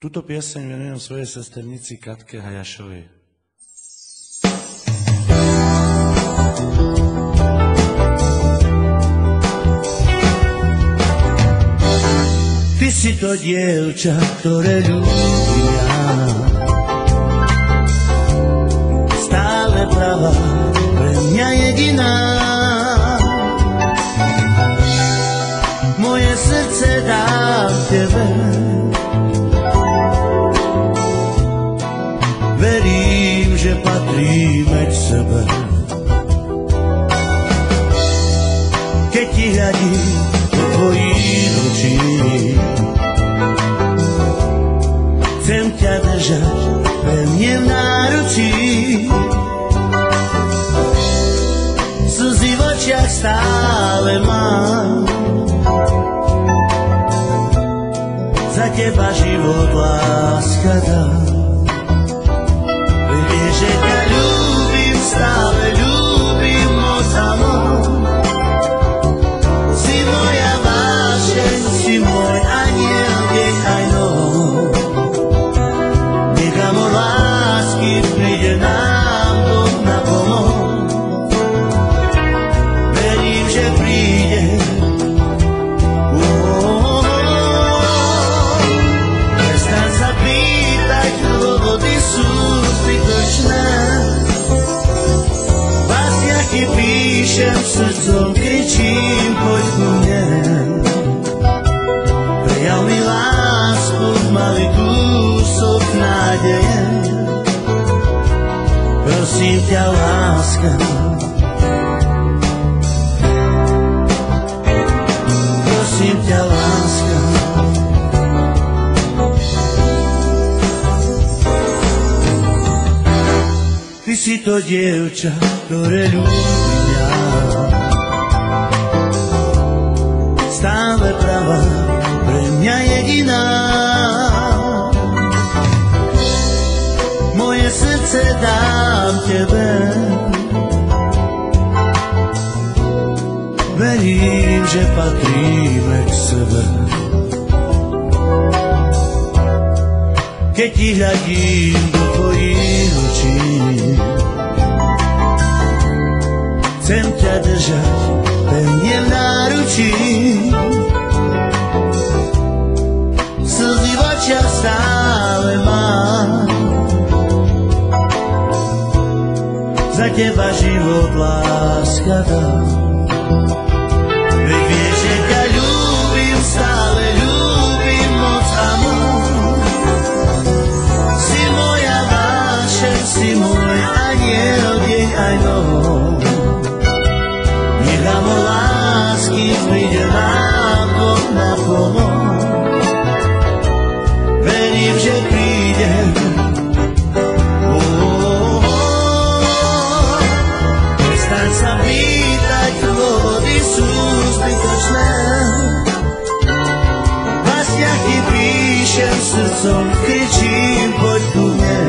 Túto pieseň venujem svojej sesternici Katke Hajašovej. Ty si to dievča, ktoré ľúbim ja. Stále pravá, pre mňa jediná. Moje srdce dám tebe. Verím, že patríme k sebe. Keď ti hľadím do tvojich očí, chcem ťa držať pevne v náručí. Slzy v očiach stále mám, za teba život láska dám. Vieš, že ťa ľúbim, stále ľúbim moc a moc. Si moja vášeň, si môj aniel, deň aj noc. Nechám od lásky, príde nám Boh na pomoc. Verím, že príde. Prestaň sa pýtať, dôvody sú zbytočné. Básniach ti píšem, srdcom kričím, poď ku mne. Prejav mi lásku, malý kúsok nádeje. Prosím ťa, láska. Prosím ťa, láska. Ty si to dievča, ktoré ľúbim ja. Stále pravá, pre mňa jediná. Moje srdce dám tebe. Verím, že patríme k sebe. Keď ti hľadím do tvojich očí, chcem ťa držať pevne v náručí. Slzy v očiach stále mám, za teba život láska dám. Veď vieš, že ťa ľúbim, stále ľúbim moc a moc. Si moja vášeň, si môj aniel, deň aj noc. Nechám od lásky, príde nám Boh na pomoc. Verím, že príde. Prestaň sa pýtať, dôvody sú zbytočné. V básniach ti píšem, srdcom kričím, poď ku mne.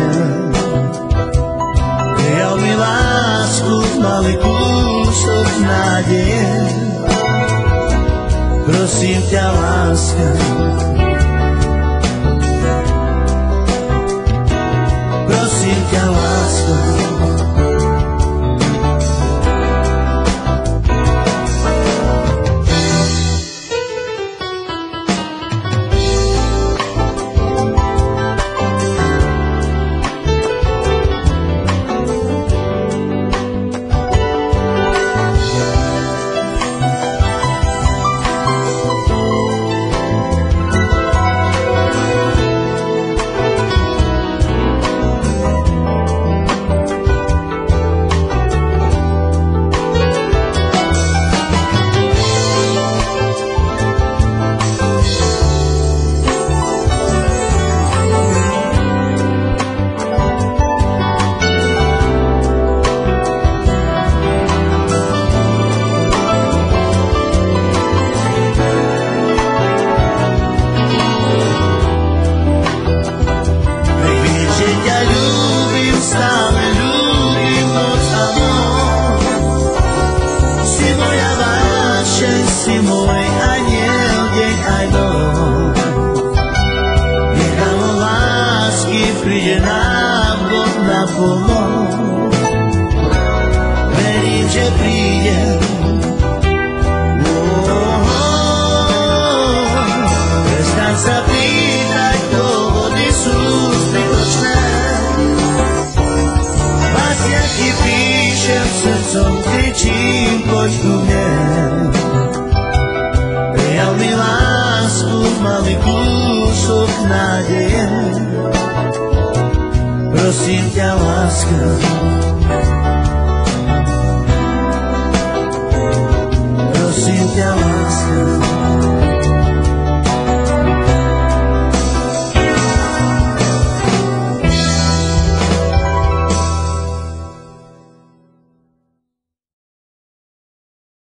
Prejav mi lásku, malý kúsok nádeje. Prosím ťa, láska. Prosím ťa, láska. pomôcť. Verím, že prídem. Prestaň sa pýtať, dôvody sú zbytočné. Básniaky píšem, srdcom kričím, poď ku mne. Prejav mi lásku, malý kúsok nádeje. Prosím ťa, láska,